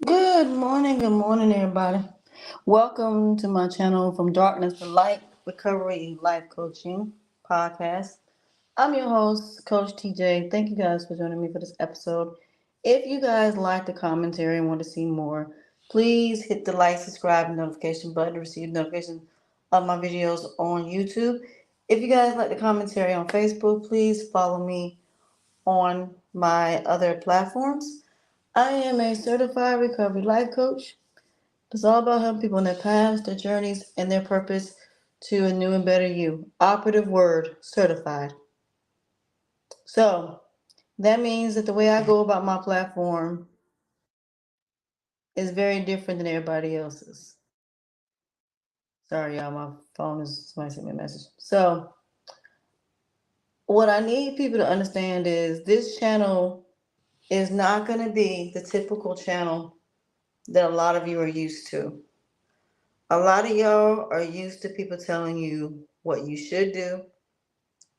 Good morning, everybody. Welcome to my channel, From Darkness to Light Recovery Life Coaching Podcast. I'm your host, Coach TJ. Thank you guys for joining me for this episode. If you guys like the commentary and want to see more, please hit the like, subscribe, and notification button to receive notifications of my videos on YouTube. If you guys like the commentary on Facebook, please follow me on my other platforms. I am a certified recovery life coach. It's all about helping people in their paths, their journeys, and their purpose to a new and better you. Operative word, certified. So that means that the way I go about my platform is very different than everybody else's. Sorry, y'all, my phone is somebody sent me a message. So what I need people to understand is this channel is not going to be the typical channel that a lot of you are used to. A lot of y'all are used to people telling you what you should do.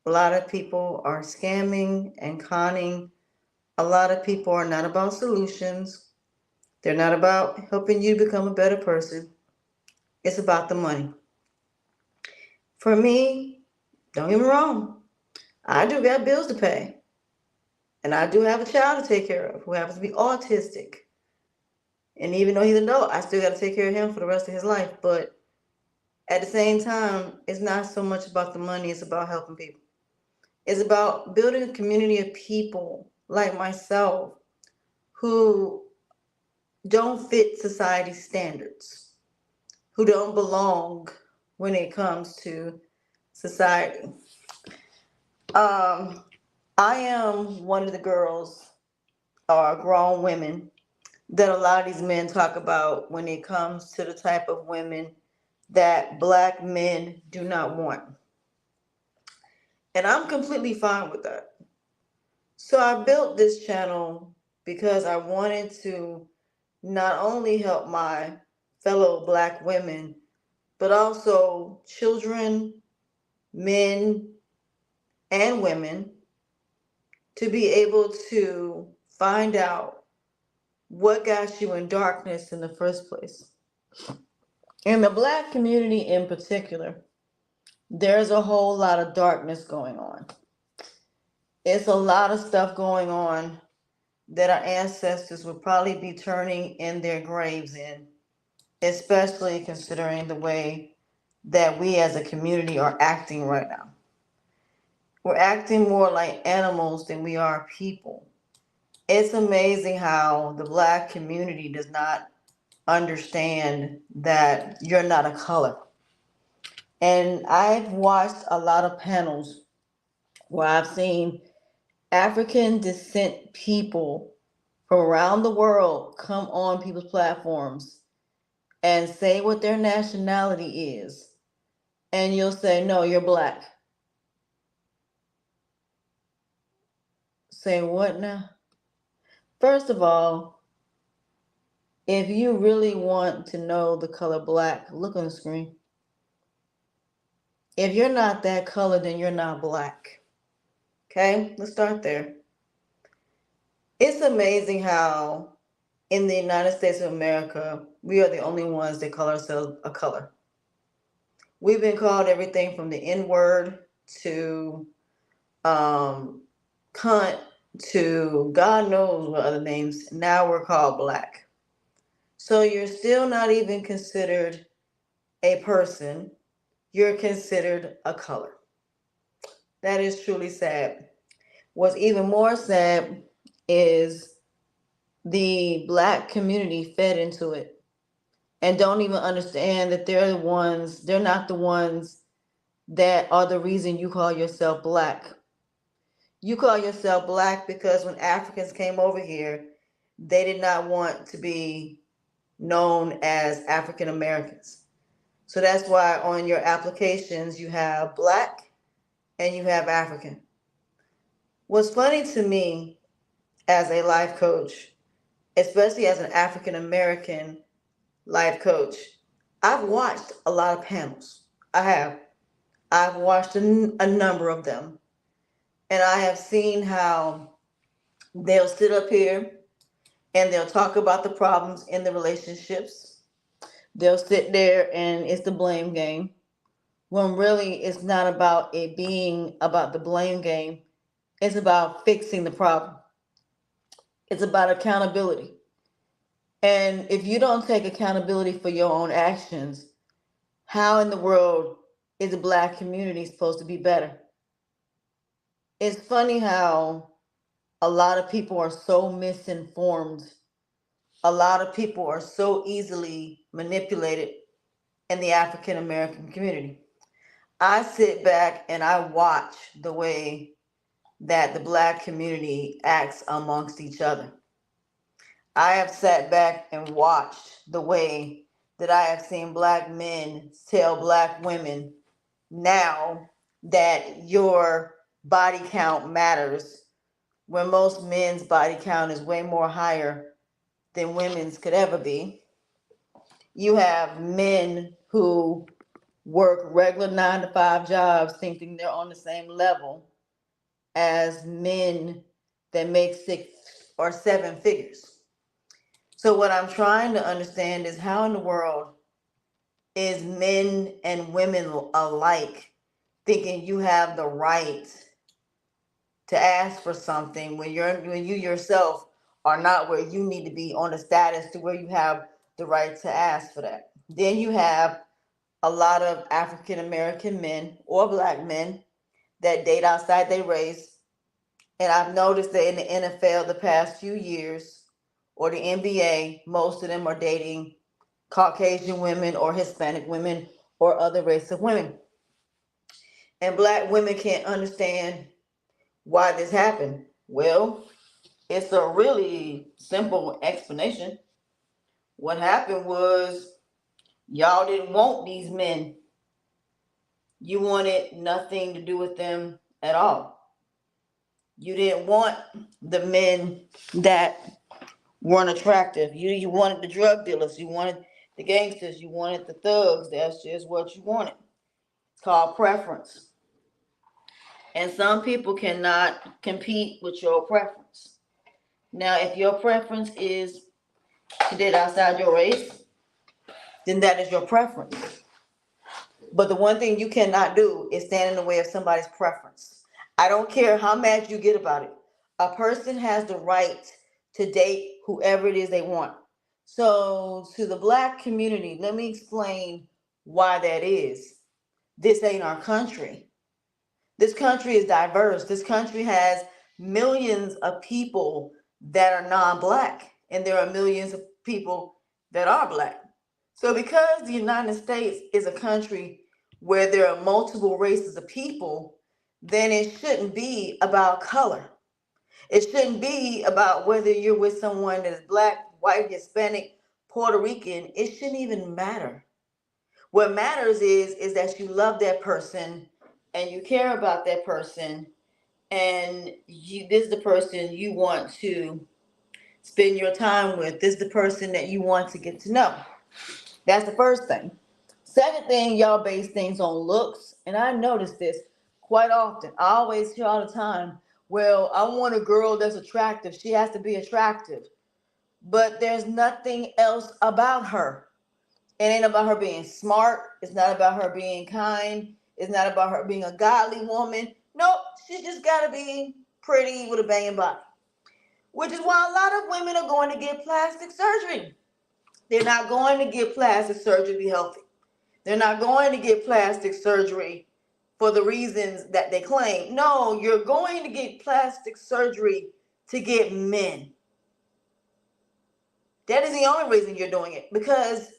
A lot of people are scamming and conning. A lot of people are not about solutions. They're not about helping you become a better person. It's about the money. For me, don't get me wrong, I do got bills to pay. And I do have a child to take care of who happens to be autistic. And even though he's an adult, I still got to take care of him for the rest of his life. But at the same time, it's not so much about the money, it's about helping people. It's about building a community of people like myself who don't fit society's standards, who don't belong when it comes to society. I am one of the girls or grown women that a lot of these men talk about when it comes to the type of women that black men do not want. And I'm completely fine with that. So I built this channel because I wanted to not only help my fellow black women, but also children, men, and women to be able to find out what got you in darkness in the first place. In the black community in particular, there's a whole lot of darkness going on. It's a lot of stuff going on that our ancestors would probably be turning in their graves in, especially considering the way that we as a community are acting right now. We're acting more like animals than we are people. It's amazing how the black community does not understand that you're not a color. And I've watched a lot of panels where I've seen African descent people from around the world come on people's platforms and say what their nationality is. And you'll say, no, you're black. Say what now? First of all, if you really want to know the color black, look on the screen. If you're not that color, then you're not black. Okay, let's start there. It's amazing how in the United States of America, we are the only ones that call ourselves a color. We've been called everything from the N word to cunt to God knows what other names. Now we're called black. So you're still not even considered a person, you're considered a color. That is truly sad. What's even more sad is the black community fed into it and don't even understand that they're not the ones that are the reason you call yourself black. You call yourself black because when Africans came over here, they did not want to be known as African Americans. So that's why on your applications you have black and you have African. What's funny to me as a life coach, especially as an African American life coach, I've watched a lot of panels. I have. I've watched a number of them. And I have seen how they'll sit up here and they'll talk about the problems in the relationships. They'll sit there and it's the blame game. When really it's not about it being about the blame game, it's about fixing the problem. It's about accountability. And if you don't take accountability for your own actions, how in the world is the black community supposed to be better? It's funny how a lot of people are so misinformed. A lot of people are so easily manipulated in the African American community. I sit back and I watch the way that the black community acts amongst each other. I have sat back and watched the way that I have seen black men tell black women now that your body count matters when most men's body count is way more higher than women's could ever be. You have men who work regular 9 to 5 jobs thinking they're on the same level as men that make 6 or 7 figures. So, what I'm trying to understand is how in the world is men and women alike thinking you have the right to ask for something when you yourself are not where you need to be on the status to where you have the right to ask for that. Then you have a lot of African American men or black men that date outside their race. And I've noticed that in the NFL the past few years or the NBA, most of them are dating Caucasian women or Hispanic women or other race of women. And black women can't understand why this happened. Well, it's a really simple explanation. What happened was y'all didn't want these men. You wanted nothing to do with them at all. You didn't want the men that weren't attractive. You wanted the drug dealers. You wanted the gangsters. You wanted the thugs. That's just what you wanted. It's called preference. And some people cannot compete with your preference. Now, if your preference is to date outside your race, then that is your preference. But the one thing you cannot do is stand in the way of somebody's preference. I don't care how mad you get about it. A person has the right to date whoever it is they want. So, to the black community, let me explain why that is. This ain't our country. This country is diverse. This country has millions of people that are non-black, and there are millions of people that are black. So because the United States is a country where there are multiple races of people, then it shouldn't be about color. It shouldn't be about whether you're with someone that is black, white, Hispanic, Puerto Rican. It shouldn't even matter. What matters is that you love that person and you care about that person, and this is the person you want to spend your time with. This is the person that you want to get to know. That's the first thing. Second thing, y'all base things on looks, and I notice this quite often. I always hear all the time, well, I want a girl that's attractive. She has to be attractive. But there's nothing else about her. It ain't about her being smart. It's not about her being kind. It's not about her being a godly woman. Nope, she's just got to be pretty with a banging body. Which is why a lot of women are going to get plastic surgery. They're not going to get plastic surgery to be healthy. They're not going to get plastic surgery for the reasons that they claim. No, you're going to get plastic surgery to get men. That is the only reason you're doing it. Because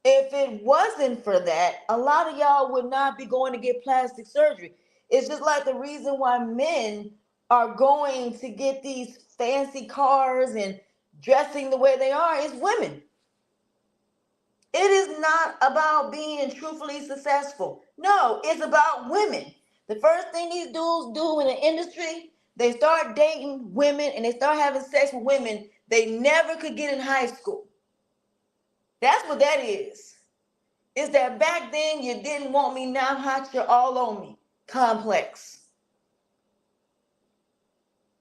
if it wasn't for that, a lot of y'all would not be going to get plastic surgery. It's just like the reason why men are going to get these fancy cars and dressing the way they are is women. It is not about being truthfully successful. No, it's about women. The first thing these dudes do in the industry, they start dating women and they start having sex with women they never could get in high school. That's what that is. It's that back then you didn't want me, now I'm hot, you're all on me complex.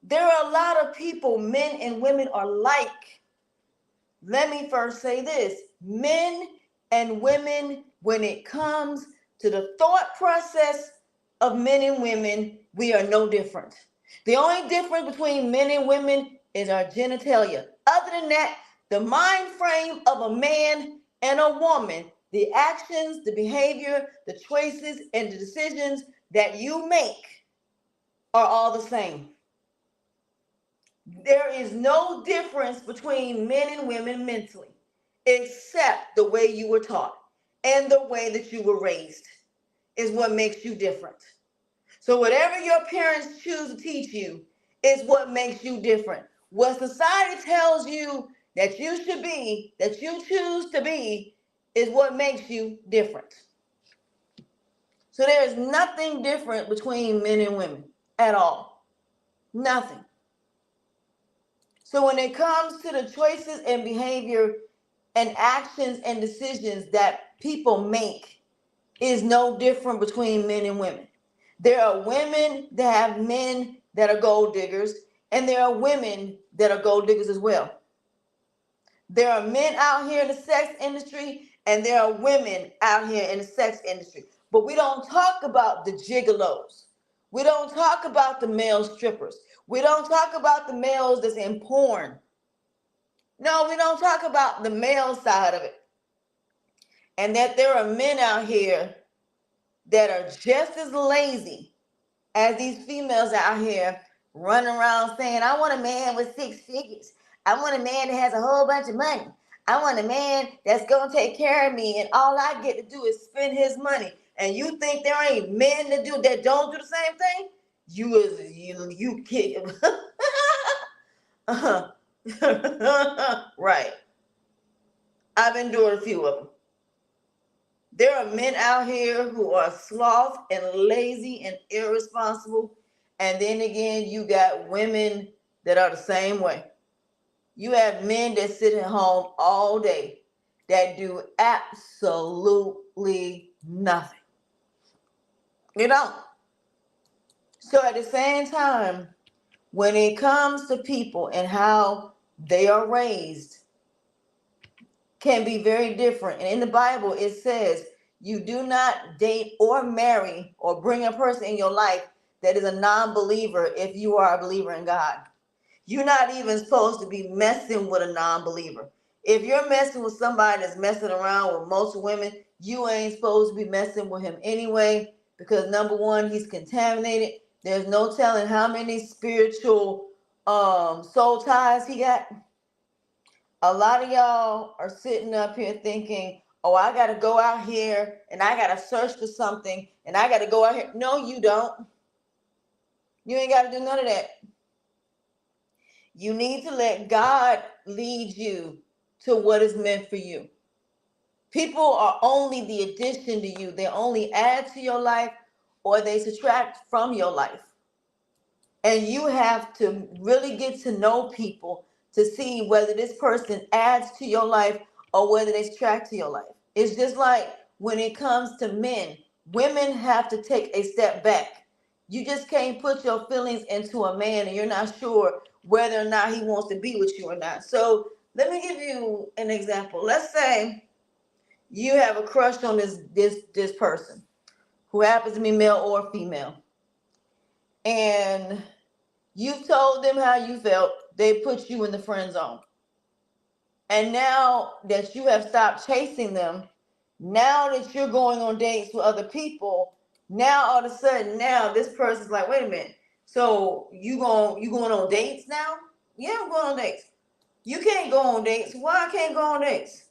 There are a lot of people, men and women are like. Let me first say this. Men and women, when it comes to the thought process of men and women, we are no different. The only difference between men and women is our genitalia. Other than that, the mind frame of a man and a woman, the actions, the behavior, the choices, and the decisions that you make are all the same. There is no difference between men and women mentally, except the way you were taught and the way that you were raised is what makes you different. So whatever your parents choose to teach you is what makes you different. What society tells you that you should be, that you choose to be, is what makes you different. So there is nothing different between men and women at all. Nothing. So when it comes to the choices and behavior and actions and decisions that people make is no different between men and women. There are women that have men that are gold diggers, and there are women that are gold diggers as well. There are men out here in the sex industry, and there are women out here in the sex industry. But we don't talk about the gigolos. We don't talk about the male strippers. We don't talk about the males that's in porn. No, we don't talk about the male side of it. And that there are men out here that are just as lazy as these females out here running around saying, I want a man with 6 figures. I want a man that has a whole bunch of money. I want a man that's going to take care of me, and all I get to do is spend his money. And you think there ain't men that don't do the same thing? You kid. Right. I've endured a few of them. There are men out here who are sloth and lazy and irresponsible. And then again, you got women that are the same way. You have men that sit at home all day that do absolutely nothing. You know? So at the same time, when it comes to people and how they are raised, can be very different. And in the Bible, it says you do not date or marry or bring a person in your life that is a non-believer if you are a believer in God. You're not even supposed to be messing with a non-believer. If you're messing with somebody that's messing around with most women, you ain't supposed to be messing with him anyway, because number one, he's contaminated. There's no telling how many spiritual soul ties he got. A lot of y'all are sitting up here thinking, oh, I got to go out here and I got to search for something and I got to go out here. No, you don't. You ain't got to do none of that. You need to let God lead you to what is meant for you. People are only the addition to you. They only add to your life or they subtract from your life. And you have to really get to know people to see whether this person adds to your life or whether they subtract to your life. It's just like when it comes to men, women have to take a step back. You just can't put your feelings into a man and you're not sure whether or not he wants to be with you or not. So let me give you an example. Let's say you have a crush on this person who happens to be male or female. And you told them how you felt. They put you in the friend zone. And now that you have stopped chasing them, now that you're going on dates with other people, now all of a sudden now this person's like, wait a minute. So you going on dates now? Yeah, I'm going on dates. You can't go on dates. Why I can't go on dates?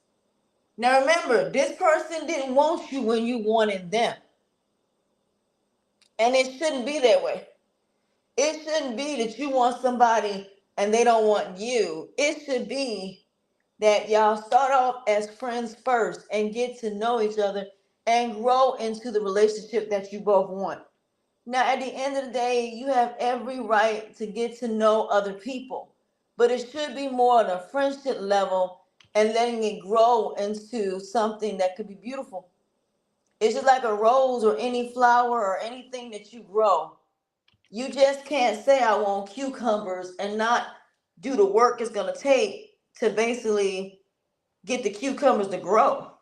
Now remember, this person didn't want you when you wanted them. And it shouldn't be that way. It shouldn't be that you want somebody and they don't want you. It should be that y'all start off as friends first and get to know each other and grow into the relationship that you both want. Now, at the end of the day, you have every right to get to know other people, but it should be more on a friendship level and letting it grow into something that could be beautiful. It's just like a rose or any flower or anything that you grow. You just can't say I want cucumbers and not do the work it's going to take to basically get the cucumbers to grow.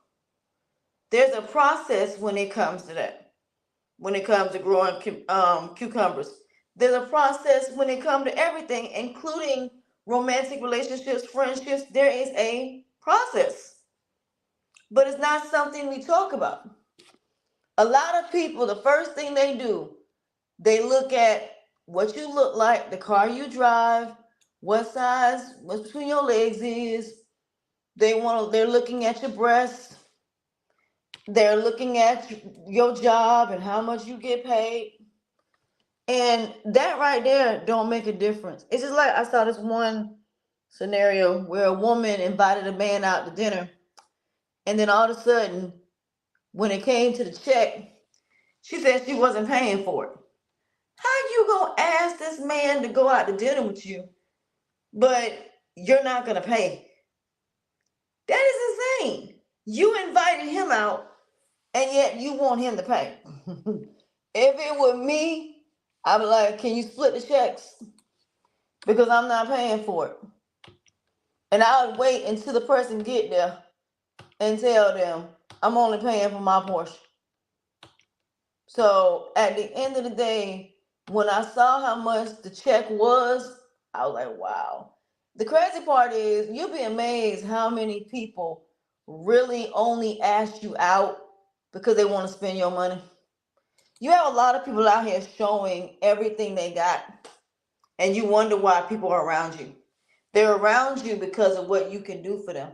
There's a process when it comes to that. When it comes to growing cucumbers, there's a process when it comes to everything, including romantic relationships, friendships. There is a process, but it's not something we talk about. A lot of people, the first thing they do, they look at what you look like, the car you drive, what size, what's between your legs is. They're looking at your breasts. They're looking at your job and how much you get paid. And that right there don't make a difference. It's just like I saw this one scenario where a woman invited a man out to dinner, and then all of a sudden, when it came to the check, she said she wasn't paying for it. How you gonna ask this man to go out to dinner with you, but you're not gonna pay? That is insane. You invited him out, and yet you want him to pay. If it were me, I'd be like, can you split the checks? Because I'm not paying for it. And I would wait until the person get there and tell them I'm only paying for my portion. So at the end of the day, when I saw how much the check was, I was like, wow. The crazy part is you'll be amazed how many people really only ask you out because they want to spend your money. You have a lot of people out here showing everything they got, and you wonder why people are around you. They're around you because of what you can do for them.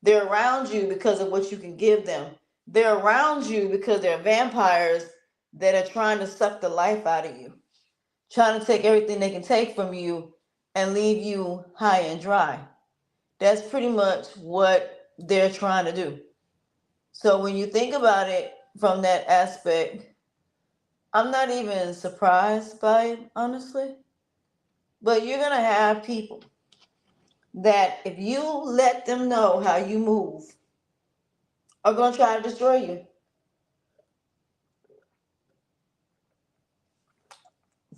They're around you because of what you can give them. They're around you because they're vampires that are trying to suck the life out of you, trying to take everything they can take from you and leave you high and dry. That's pretty much what they're trying to do. So when you think about it from that aspect, I'm not even surprised by it, honestly. But you're going to have people that, if you let them know how you move, are going to try to destroy you.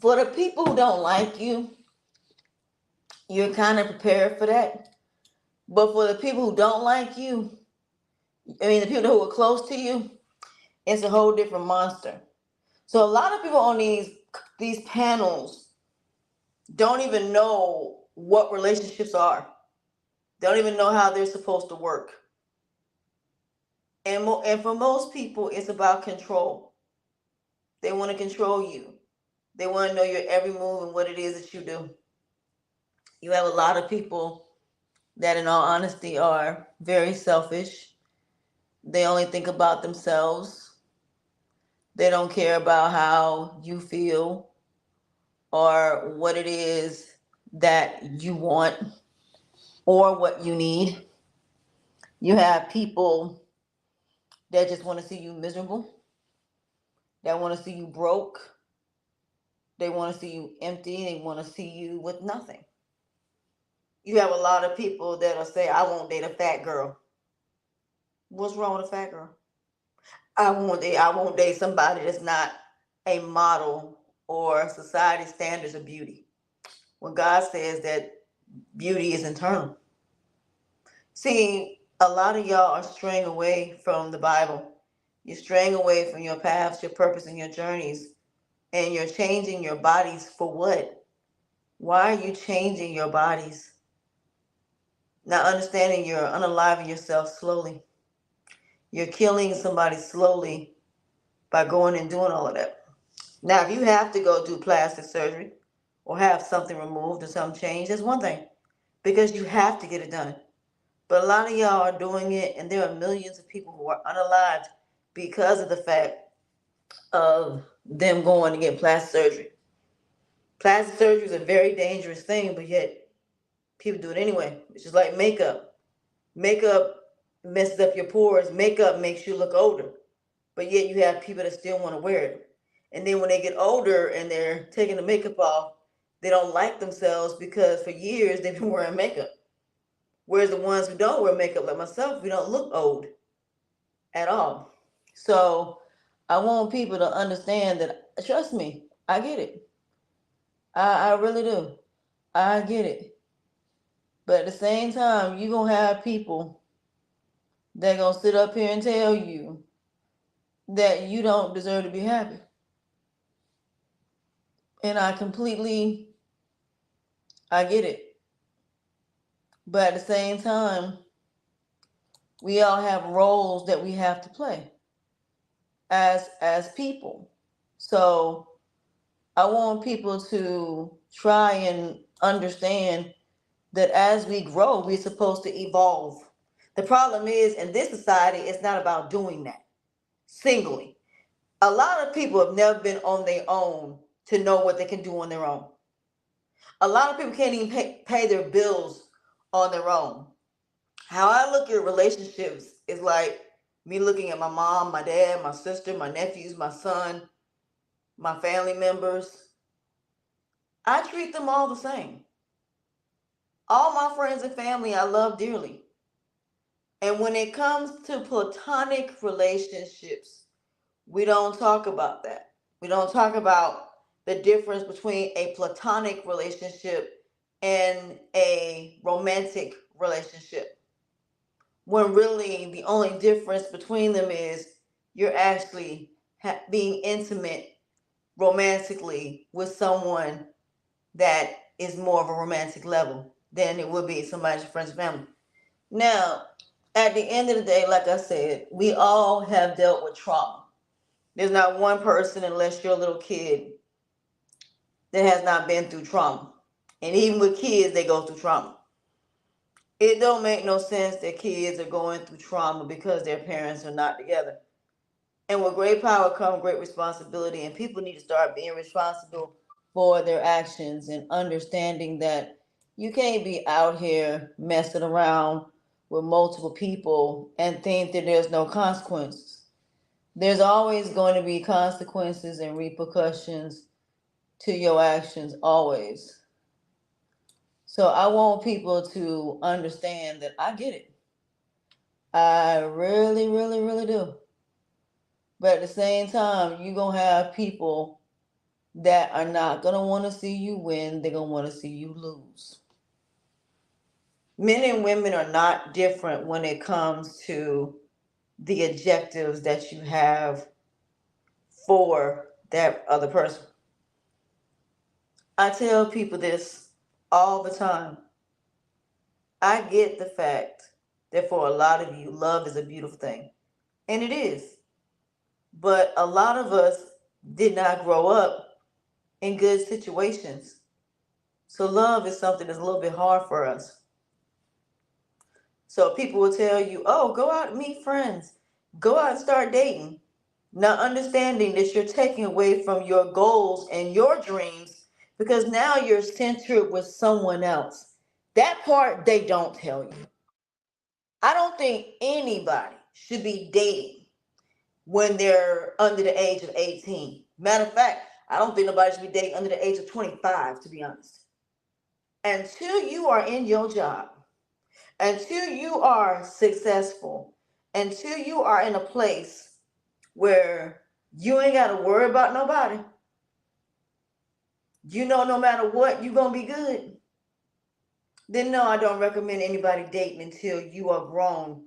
For the people who don't like you, you're kind of prepared for that. But for the people who don't like you, I mean, the people who are close to you, it's a whole different monster. So a lot of people on these panels don't even know what relationships are. They don't even know how they're supposed to work. And for most people, it's about control. They want to control you. They want to know your every move and what it is that you do. You have a lot of people that, in all honesty, are very selfish. They only think about themselves. They don't care about how you feel or what it is that you want or what you need. You have people that just want to see you miserable, that want to see you broke, they want to see you empty, they want to see you with nothing. You have a lot of people that'll say, I won't date a fat girl. What's wrong with a fat girl? I won't date somebody that's not a model or society standards of beauty. When God says that beauty is internal. See, a lot of y'all are straying away from the Bible. You're straying away from your paths, your purpose, and your journeys. And you're changing your bodies for what? Why are you changing your bodies? Not understanding you're unaliving yourself slowly. You're killing somebody slowly by going and doing all of that. Now, if you have to go do plastic surgery or have something removed or something changed, that's one thing, because you have to get it done. But a lot of y'all are doing it, and there are millions of people who are unalived because of the fact of them going to get plastic surgery. Plastic surgery is a very dangerous thing, but yet people do it anyway. It's just like makeup. Makeup messes up your pores. Makeup makes you look older, but yet you have people that still want to wear it. And then when they get older and they're taking the makeup off, they don't like themselves because for years they've been wearing makeup. Whereas the ones who don't wear makeup, like myself, we don't look old at all. So I want people to understand that, trust me, I get it. I really do. I get it. But at the same time, you're going to have people that going to sit up here and tell you that you don't deserve to be happy. And I get it. But at the same time, we all have roles that we have to play as people. So I want people to try and understand that as we grow, we're supposed to evolve. The problem is, in this society, it's not about doing that singly. A lot of people have never been on their own to know what they can do on their own. A lot of people can't even pay their bills on their own. How I look at relationships is like me looking at my mom, my dad, my sister, my nephews, my son, my family members. I treat them all the same. All my friends and family I love dearly. And when it comes to platonic relationships, we don't talk about that. We don't talk about the difference between a platonic relationship and a romantic relationship. When really the only difference between them is you're actually being intimate romantically with someone that is more of a romantic level than it would be somebody's friends and family. Now, at the end of the day, like I said, we all have dealt with trauma. There's not one person, unless you're a little kid, that has not been through trauma. And even with kids, they go through trauma. It don't make no sense that kids are going through trauma because their parents are not together. And with great power comes great responsibility, and people need to start being responsible for their actions and understanding that you can't be out here messing around with multiple people and think that there's no consequences. There's always going to be consequences and repercussions to your actions, always. So I want people to understand that I get it. I really, really, really do. But at the same time, you're going to have people that are not going to want to see you win. They're going to want to see you lose. Men and women are not different when it comes to the objectives that you have for that other person. I tell people this all the time. I get the fact that for a lot of you, love is a beautiful thing. And it is. But a lot of us did not grow up in good situations. So love is something that's a little bit hard for us. So people will tell you, oh, go out and meet friends. Go out and start dating. Not understanding that you're taking away from your goals and your dreams because now you're centered with someone else. That part they don't tell you. I don't think anybody should be dating when they're under the age of 18. Matter of fact, I don't think nobody should be dating under the age of 25, to be honest. Until you are in your job, until you are successful, until you are in a place where you ain't got to worry about nobody, you know, no matter what, you're going to be good. Then no, I don't recommend anybody dating until you are grown.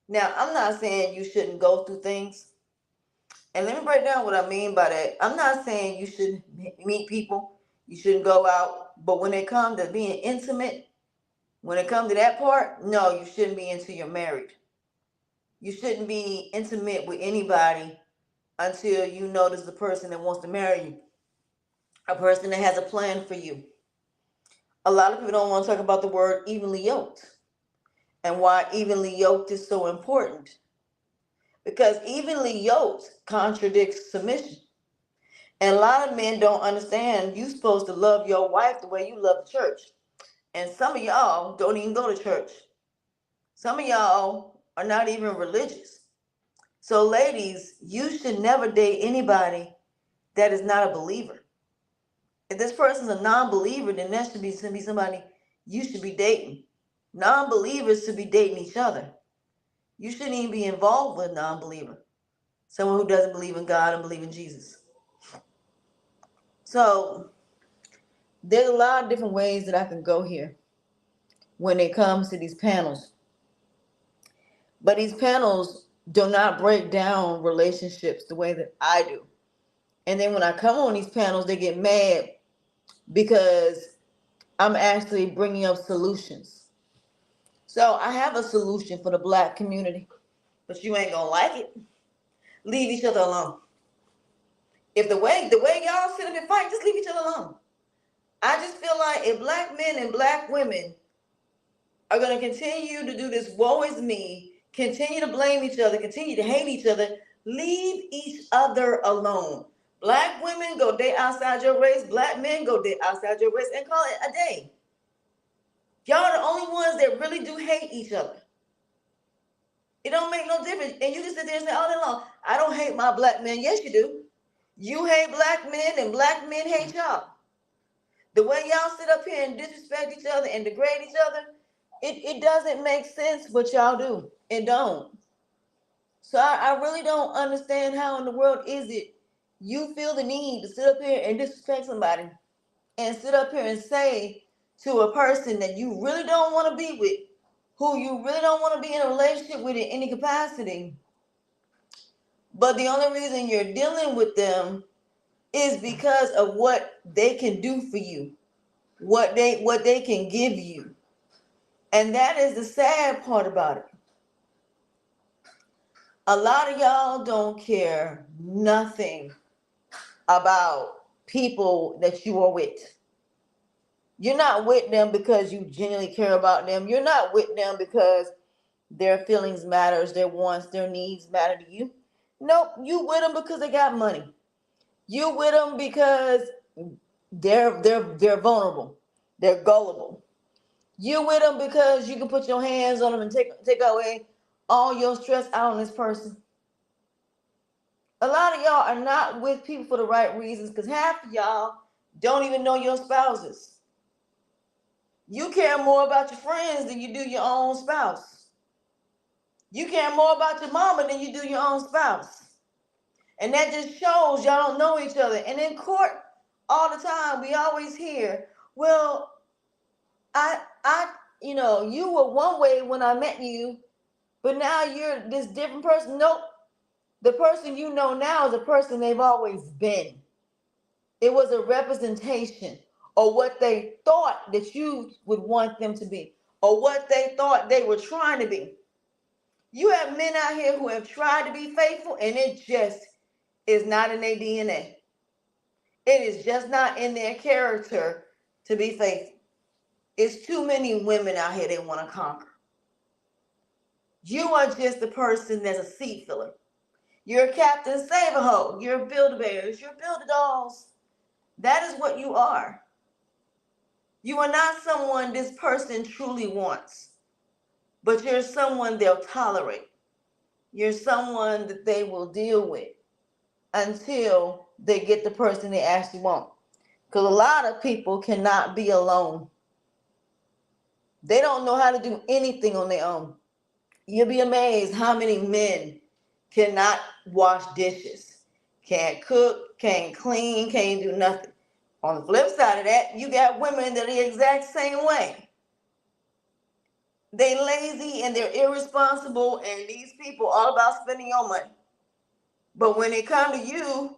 Now, I'm not saying you shouldn't go through things. And let me break down what I mean by that. I'm not saying you shouldn't meet people, you shouldn't go out. But when it comes to being intimate, when it comes to that part, no, you shouldn't be until you're married. You shouldn't be intimate with anybody until you know there's the person that wants to marry you, a person that has a plan for you. A lot of people don't want to talk about the word evenly yoked and why evenly yoked is so important. Because evenly yoked contradicts submission. And a lot of men don't understand you're supposed to love your wife the way you love the church. And some of y'all don't even go to church. Some of y'all are not even religious. So, ladies, you should never date anybody that is not a believer. If this person's a non-believer, then that should be somebody you should be dating. Non-believers should be dating each other. You shouldn't even be involved with a non-believer. Someone who doesn't believe in God and believe in Jesus. So There's a lot of different ways that I can go here when it comes to these panels. But these panels do not break down relationships the way that I do. And then when I come on these panels, they get mad because I'm actually bringing up solutions. So I have a solution for the black community, but you ain't gonna like it. Leave each other alone. If the way y'all sit up and fight, just leave each other alone. I just feel like if black men and black women are going to continue to do this woe is me, continue to blame each other, continue to hate each other, leave each other alone. Black women go date outside your race, black men go date outside your race, and call it a day. Y'all are the only ones that really do hate each other. It don't make no difference. And you can sit there and say all day long, I don't hate my black men. Yes, you do. You hate black men and black men hate y'all. The way y'all sit up here and disrespect each other and degrade each other, it doesn't make sense what y'all do. It don't. So I really don't understand how in the world is it you feel the need to sit up here and disrespect somebody and sit up here and say to a person that you really don't want to be with, who you really don't want to be in a relationship with in any capacity, but the only reason you're dealing with them is because of what they can do for you, what they can give you. And that is the sad part about it. A lot of y'all don't care nothing about people that you are with. You're not with them because you genuinely care about them. You're not with them because their feelings matters, their wants, their needs matter to you. Nope, you with them because they got money. You with them because they're vulnerable. They're gullible. You with them because you can put your hands on them and take away all your stress out on this person. A lot of y'all are not with people for the right reasons because half of y'all don't even know your spouses. You care more about your friends than you do your own spouse. You care more about your mama than you do your own spouse. And that just shows y'all don't know each other. And in court, all the time, we always hear, well, you were one way when I met you, but now you're this different person. Nope. The person you know now is the person they've always been. It was a representation or what they thought that you would want them to be or what they thought they were trying to be. You have men out here who have tried to be faithful and it just is not in their DNA. It is just not in their character to be faithful. It's too many women out here they want to conquer. You are just the person that's a seat filler. You're a Captain Save-A-Ho. You're Build-A-Bears. You're Build-A-Dolls. That is what you are. You are not someone this person truly wants, but you're someone they'll tolerate. You're someone that they will deal with until they get the person they actually want. Because a lot of people cannot be alone. They don't know how to do anything on their own. You'll be amazed how many men cannot wash dishes, can't cook, can't clean, can't do nothing. On the flip side of that, you got women that are the exact same way. They lazy and they're irresponsible, and these people all about spending your money. But when they come to you,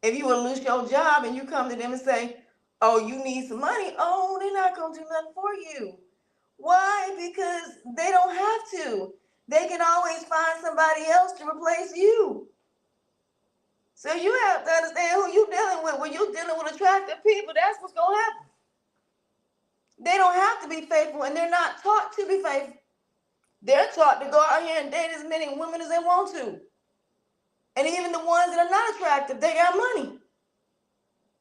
if you will lose your job and you come to them and say, oh, you need some money, oh, they're not going to do nothing for you. Why? Because they don't have to. They can always find somebody else to replace you. So you have to understand who you're dealing with. When you're dealing with attractive people, that's what's going to happen. They don't have to be faithful, and they're not taught to be faithful. They're taught to go out here and date as many women as they want to. And even the ones that are not attractive, they got money.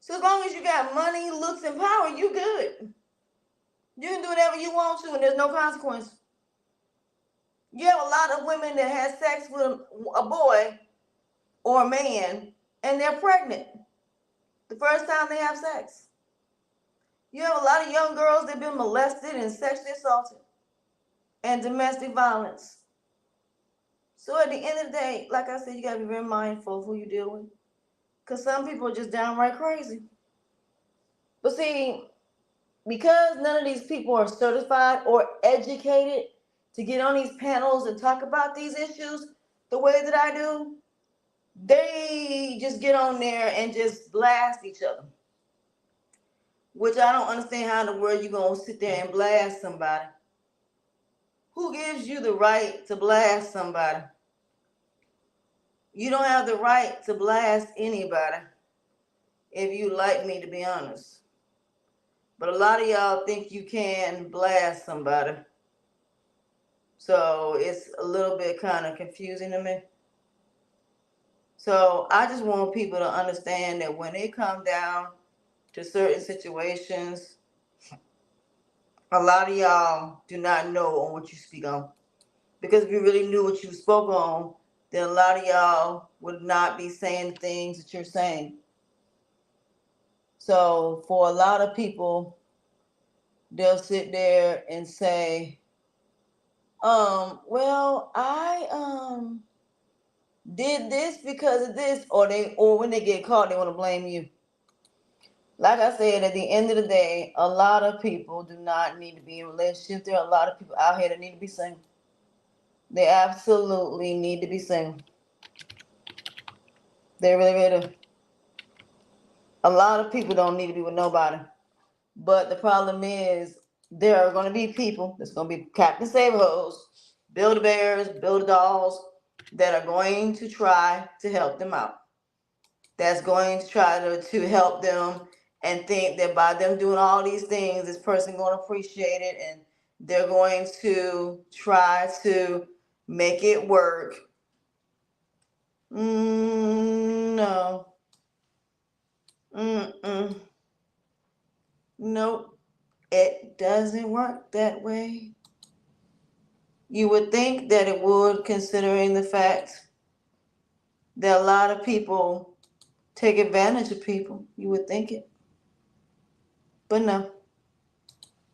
So as long as you got money, looks, and power, you good. You can do whatever you want to, and there's no consequence. You have a lot of women that have sex with a boy or a man, and they're pregnant the first time they have sex. You have a lot of young girls that have been molested and sexually assaulted and domestic violence. So at the end of the day, like I said, you got to be very mindful of who you deal with. Because some people are just downright crazy. But see, because none of these people are certified or educated to get on these panels and talk about these issues the way that I do, they just get on there and just blast each other. Which I don't understand how in the world you're going to sit there and blast somebody. Who gives you the right to blast somebody? You don't have the right to blast anybody, if you like me, to be honest. But a lot of y'all think you can blast somebody. So it's a little bit kind of confusing to me. So I just want people to understand that when it comes down to certain situations, a lot of y'all do not know on what you speak on. Because if you really knew what you spoke on, then a lot of y'all would not be saying the things that you're saying. So for a lot of people, they'll sit there and say, well, I did this because of this, or when they get caught, they want to blame you. Like I said, at the end of the day, a lot of people do not need to be in relationships. There are a lot of people out here that need to be single. They absolutely need to be single. They really, really do. A lot of people don't need to be with nobody. But the problem is, there are going to be people that's going to be Captain Save-A-Hoes, Build-A-Bears, Build-A-Dolls, that are going to try to help them out. That's going to try to help them and think that by them doing all these things, this person going to appreciate it, and they're going to try to make it work. No. Nope. It doesn't work that way. You would think that it would, considering the fact that a lot of people take advantage of people. You would think it. But no,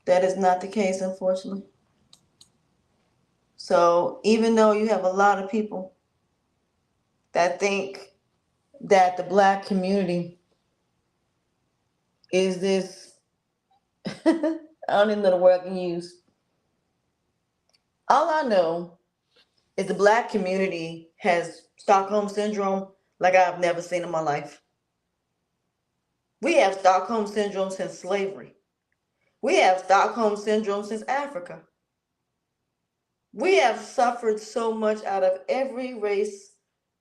that is not the case, unfortunately. So even though you have a lot of people that think that the Black community is this, I don't even know the word I can use. All I know is the Black community has Stockholm Syndrome like I've never seen in my life. We have Stockholm Syndrome since slavery. We have Stockholm Syndrome since Africa. We have suffered so much out of every race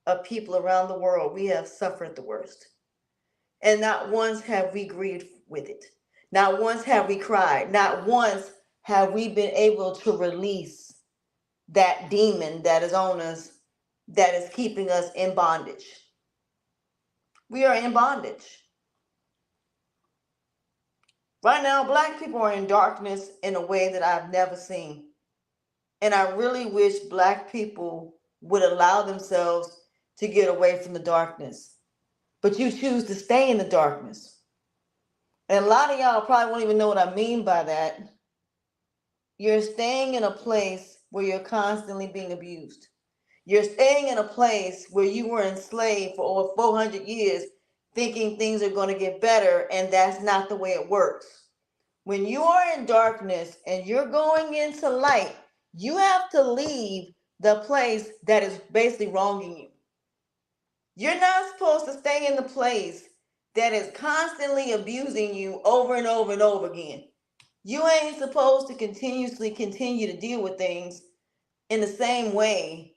of people around the world. We have suffered the worst. And not once have we grieved with it. Not once have we cried. Not once have we been able to release that demon that is on us, that is keeping us in bondage. We are in bondage. Right now, Black people are in darkness in a way that I've never seen. And I really wish Black people would allow themselves to get away from the darkness. But you choose to stay in the darkness. And a lot of y'all probably won't even know what I mean by that. You're staying in a place where you're constantly being abused. You're staying in a place where you were enslaved for over 400 years, thinking things are going to get better, and that's not the way it works. When you are in darkness and you're going into light, you have to leave the place that is basically wronging you. You're not supposed to stay in the place that is constantly abusing you over and over and over again. You ain't supposed to continuously continue to deal with things in the same way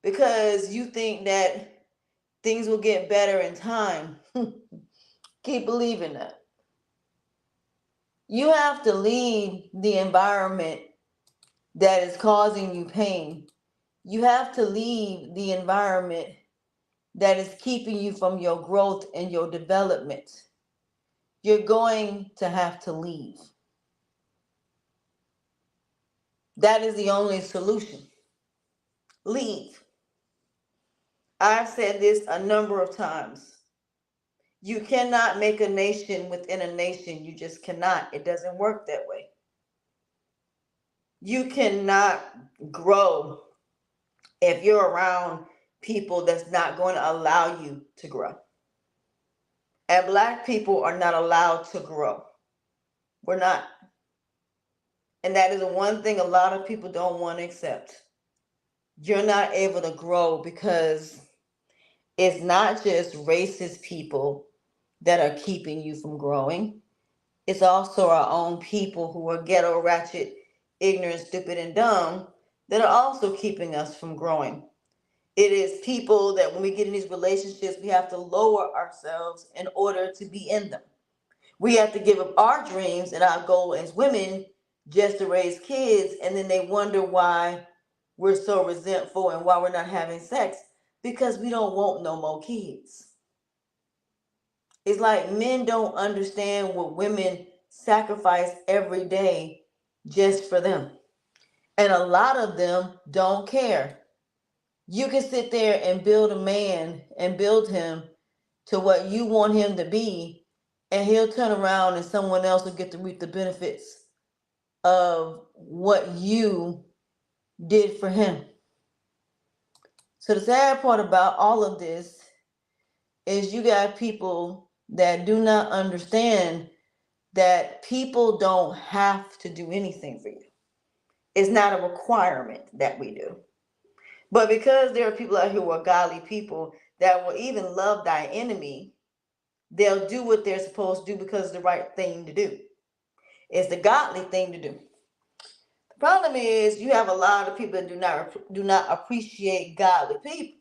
because you think that things will get better in time. Keep believing that. You have to leave the environment that is causing you pain. You have to leave the environment that is keeping you from your growth and your development. You're going to have to leave. That is the only solution. Leave. I've said this a number of times. You cannot make a nation within a nation. You just cannot. It doesn't work that way. You cannot grow if you're around people that's not going to allow you to grow. And Black people are not allowed to grow. We're not. And that is the one thing a lot of people don't want to accept. You're not able to grow because it's not just racist people that are keeping you from growing. It's also our own people who are ghetto, ratchet, ignorant, stupid, and dumb that are also keeping us from growing. It is people that when we get in these relationships, we have to lower ourselves in order to be in them. We have to give up our dreams and our goal as women just to raise kids, and then they wonder why we're so resentful and why we're not having sex because we don't want no more kids. It's like men don't understand what women sacrifice every day just for them. And a lot of them don't care. You can sit there and build a man and build him to what you want him to be, and he'll turn around and someone else will get to reap the benefits of what you did for him. So the sad part about all of this is you got people that do not understand that people don't have to do anything for you. It's not a requirement that we do. But because there are people out here who are godly people that will even love thy enemy, they'll do what they're supposed to do because it's the right thing to do. It's the godly thing to do. The problem is you have a lot of people that do not appreciate godly people.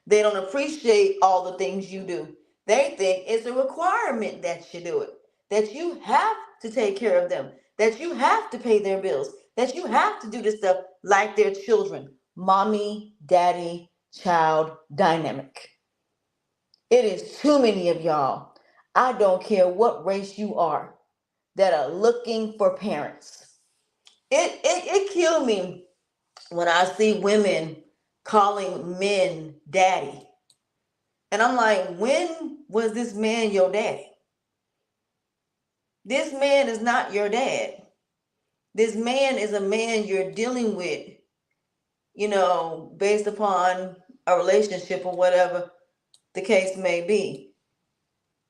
They don't appreciate all the things you do. They think it's a requirement that you do it, that you have to take care of them, that you have to pay their bills, that you have to do this stuff like their children. Mommy, daddy, child dynamic. It is too many of y'all. I don't care what race you are that are looking for parents. It killed me when I see women calling men daddy. And I'm like, when was this man your daddy? This man is not your dad. This man is a man you're dealing with, based upon a relationship or whatever the case may be.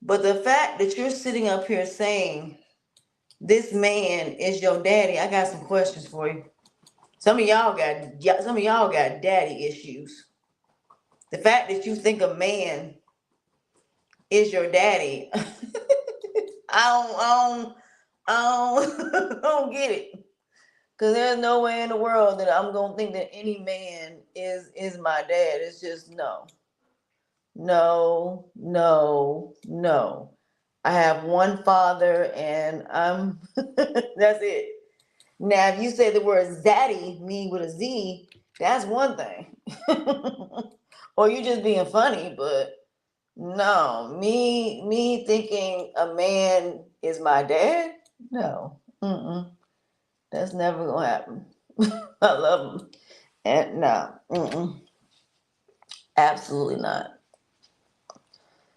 But the fact that you're sitting up here saying this man is your daddy, I got some questions for you. Some of y'all got daddy issues. The fact that you think a man is your daddy, I don't get it. Cause there's no way in the world that I'm gonna think that any man is my dad. It's just no, no, no, no. I have one father, and I'm that's it. Now, if you say the word zaddy, me with a Z, that's one thing. Or you just being funny, but no, me thinking a man is my dad, no, that's never gonna happen. I love him, and no, absolutely not.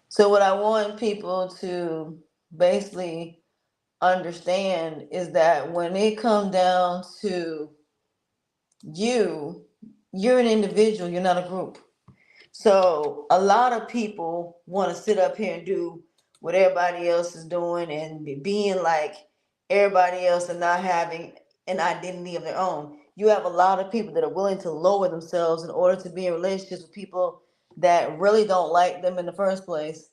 So what I want people to basically understand is that when it comes down to you, you're an individual, you're not a group. So a lot of people want to sit up here and do what everybody else is doing and be being like everybody else and not having an identity of their own. You have a lot of people that are willing to lower themselves in order to be in relationships with people that really don't like them in the first place,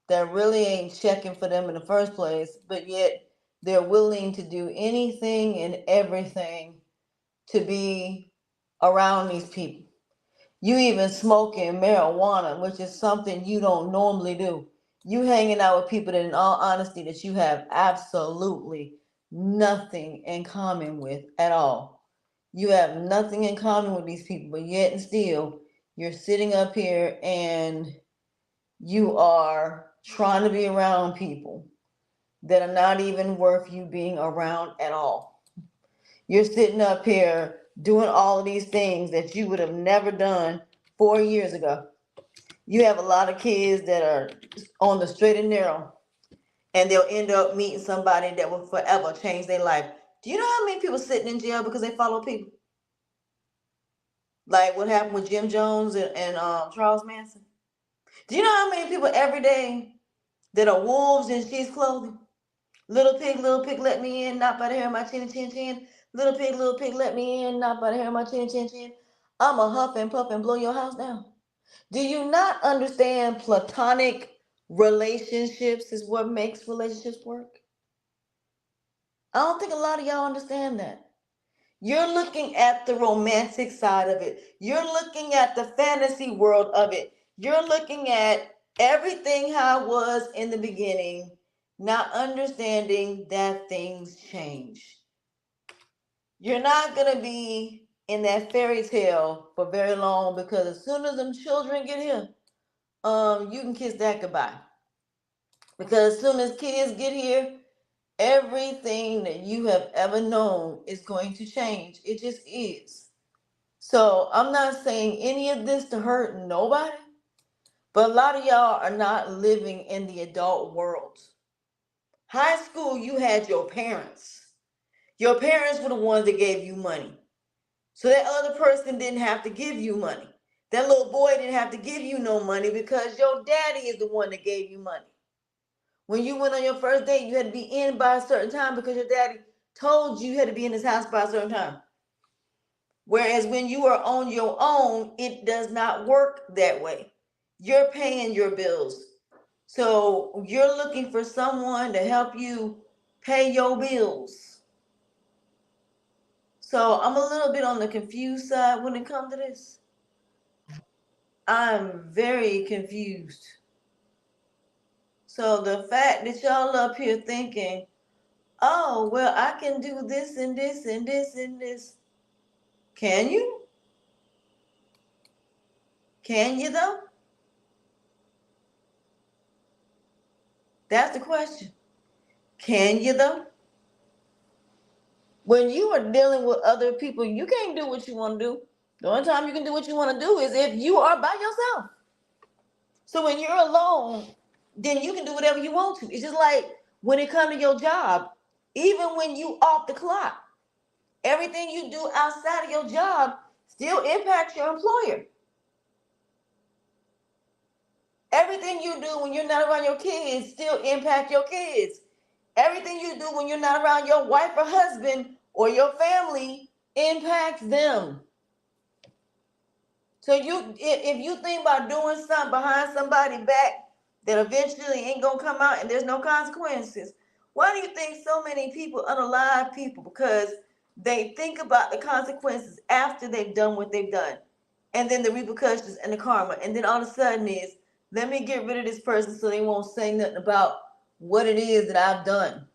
that really ain't checking for them in the first place, but yet they're willing to do anything and everything to be around these people. You even smoking marijuana, which is something you don't normally do. You hanging out with people that, in all honesty, that you have absolutely nothing in common with at all. You have nothing in common with these people, but yet and still, you're sitting up here and you are trying to be around people that are not even worth you being around at all. You're sitting up here doing all of these things that you would have never done 4 years ago. You have a lot of kids that are on the straight and narrow, and they'll end up meeting somebody that will forever change their life. Do you know how many people sitting in jail because they follow people? Like what happened with Jim Jones and Charles Manson? Do you know how many people every day that are wolves in sheep's clothing? little pig, let me in, not by the hair of my chin, chin, chin. Little pig, let me in, not by the hair of my chin, chin, chin. I'ma huff and puff and blow your house down. Do you not understand platonic relationships is what makes relationships work? I don't think a lot of y'all understand that. You're looking at the romantic side of it. You're looking at the fantasy world of it. You're looking at everything how it was in the beginning, not understanding that things change. You're not going to be in that fairy tale for very long, because as soon as them children get here, you can kiss that goodbye. Because as soon as kids get here, everything that you have ever known is going to change. It just is. So I'm not saying any of this to hurt nobody, but a lot of y'all are not living in the adult world. High school, you had your parents. Your parents were the ones that gave you money. So that other person didn't have to give you money. That little boy didn't have to give you no money because your daddy is the one that gave you money. When you went on your first date, you had to be in by a certain time because your daddy told you had to be in his house by a certain time. Whereas when you are on your own, it does not work that way. You're paying your bills. So you're looking for someone to help you pay your bills. So I'm a little bit on the confused side when it comes to this. I'm very confused. So the fact that y'all up here thinking, oh, well, I can do this and this and this and this. Can you? Can you though? That's the question. Can you though? When you are dealing with other people, you can't do what you want to do. The only time you can do what you want to do is if you are by yourself. So when you're alone, then you can do whatever you want to. It's just like when it comes to your job, even when you off the clock, everything you do outside of your job still impacts your employer. Everything you do when you're not around your kids still impact your kids. Everything you do when you're not around your wife or husband or your family impacts them. So if you think about doing something behind somebody's back that eventually ain't gonna come out and there's no consequences, why do you think so many people unalive people? Because they think about the consequences after they've done what they've done, and then the repercussions and the karma, and then all of a sudden is, let me get rid of this person so they won't say nothing about what it is that I've done.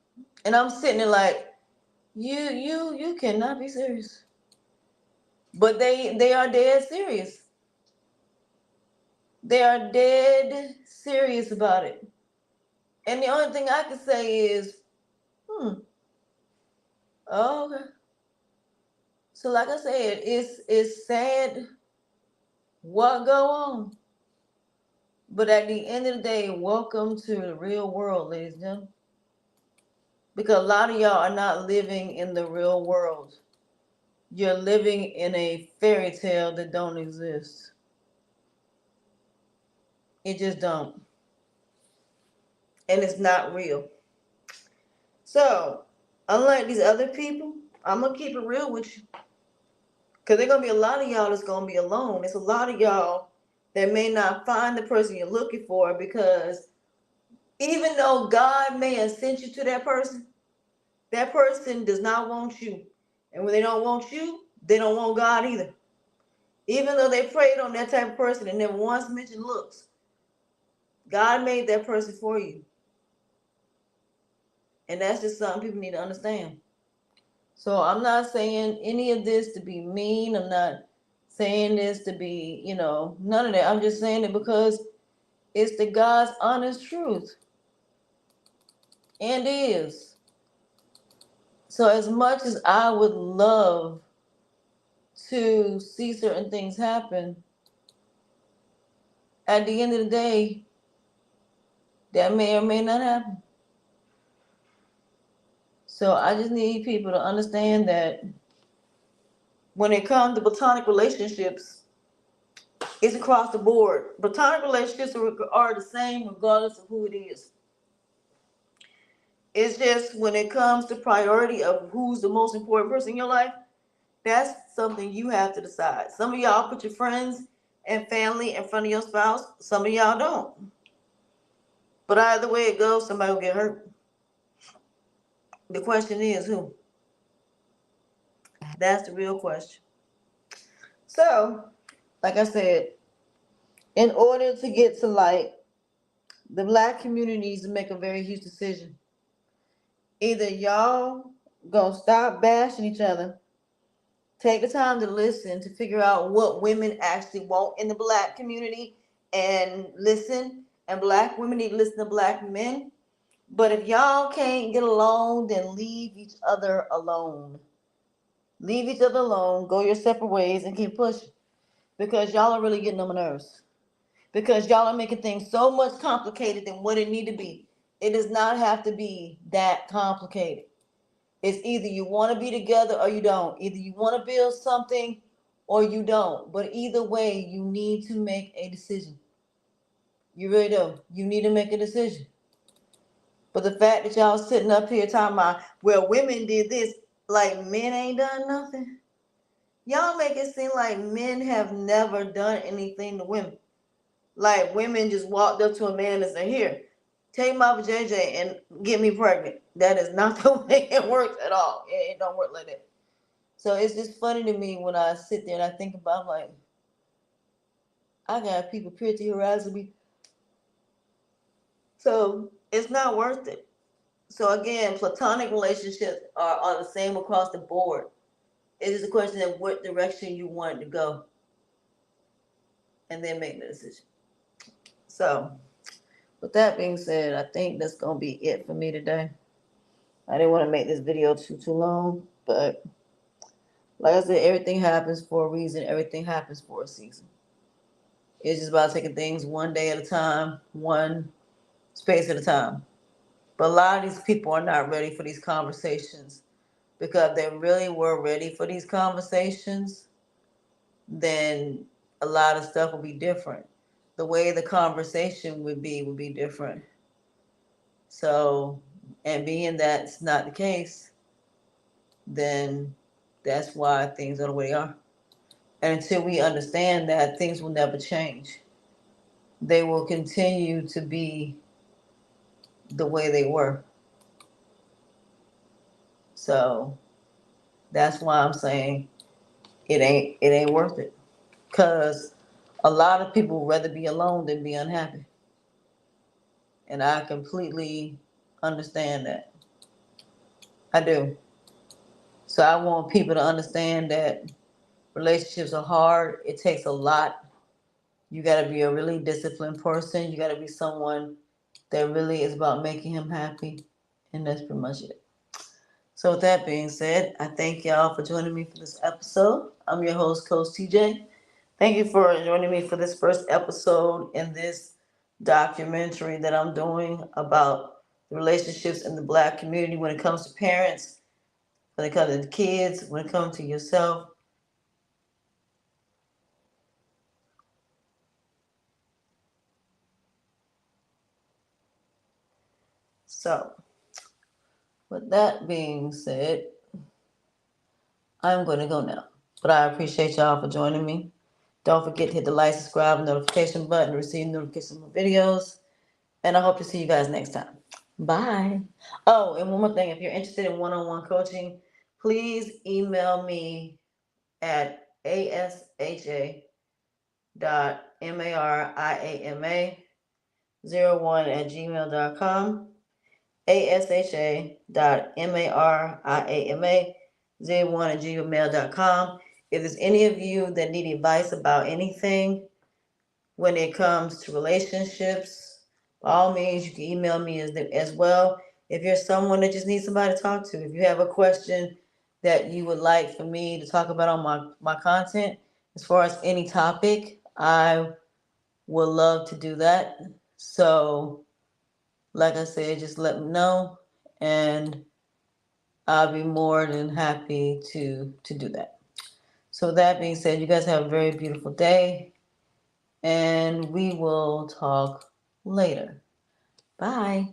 And I'm sitting there like, you cannot be serious. But they are dead serious. They are dead serious about it. And the only thing I can say is, oh, okay. So like I said, it's sad what go on. But at the end of the day, welcome to the real world, ladies and gentlemen. Because a lot of y'all are not living in the real world. You're living in a fairy tale that don't exist. It just don't. And it's not real. So, unlike these other people, I'm going to keep it real with you. Because there's going to be a lot of y'all that's going to be alone. There's a lot of y'all that may not find the person you're looking for, because even though God may have sent you to that person does not want you. And when they don't want you, they don't want God either. Even though they prayed on that type of person and never once mentioned looks, God made that person for you. And that's just something people need to understand. So I'm not saying any of this to be mean. I'm not saying this to be, none of that. I'm just saying it because it's the God's honest truth. And is. So as much as I would love to see certain things happen, at the end of the day, that may or may not happen. So I just need people to understand that when it comes to platonic relationships, it's across the board. Platonic relationships are the same regardless of who it is. It's just when it comes to priority of who's the most important person in your life, that's something you have to decide. Some of y'all put your friends and family in front of your spouse. Some of y'all don't. But either way it goes, somebody will get hurt. The question is who? That's the real question. So, like I said, in order to get to light, the black community needs to make a very huge decision. Either y'all gonna stop bashing each other, take the time to listen to figure out what women actually want in the black community and listen, and black women need to listen to black men. But if y'all can't get along, then leave each other alone. Leave each other alone, go your separate ways, and keep pushing. Because y'all are really getting on my nerves. Because y'all are making things so much complicated than what it need to be. It does not have to be that complicated. It's either you want to be together or you don't. Either you want to build something or you don't. But either way, you need to make a decision. You really do. You need to make a decision. But the fact that y'all sitting up here talking about, well, women did this, like men ain't done nothing. Y'all make it seem like men have never done anything to women. Like women just walked up to a man and said, here, take my JJ and get me pregnant. That is not the way it works at all. It don't work like that. So it's just funny to me when I sit there and I think about, like, I got people pretty harassing me. So it's not worth it. So again, platonic relationships are the same across the board. It is a question of what direction you want it to go, and then make the decision. So with that being said, I think that's gonna be it for me today. I didn't want to make this video too long, but like I said, everything happens for a reason. Everything happens for a season. It's just about taking things one day at a time, one space at a time. But a lot of these people are not ready for these conversations, because if they really were ready for these conversations, then a lot of stuff would be different. The way the conversation would be different. So, and being that's not the case, then that's why things are the way they are. And until we understand that, things will never change. They will continue to be the way they were. So that's why I'm saying it ain't worth it. Cause a lot of people would rather be alone than be unhappy. And I completely understand that. I do. So I want people to understand that relationships are hard. It takes a lot. You got to be a really disciplined person. You got to be someone that really is about making him happy. And that's pretty much it. So, with that being said, I thank y'all for joining me for this episode. I'm your host, Coach TJ. Thank you for joining me for this first episode in this documentary that I'm doing about the relationships in the black community when it comes to parents, when it comes to kids, when it comes to yourself. So, with that being said, I'm going to go now. But I appreciate y'all for joining me. Don't forget to hit the like, subscribe, and notification button to receive notifications of my videos. And I hope to see you guys next time. Bye. Oh, and one more thing. If you're interested in one-on-one coaching, please email me at ashA.mariama01@gmail.com. ashA.mariama01@gmail.com. If there's any of you that need advice about anything when it comes to relationships, by all means, you can email me as well. If you're someone that just needs somebody to talk to, if you have a question that you would like for me to talk about on my content, as far as any topic, I would love to do that. So, like I said, just let me know, and I'll be more than happy to do that. So, with that being said, you guys have a very beautiful day, and we will talk later. Bye.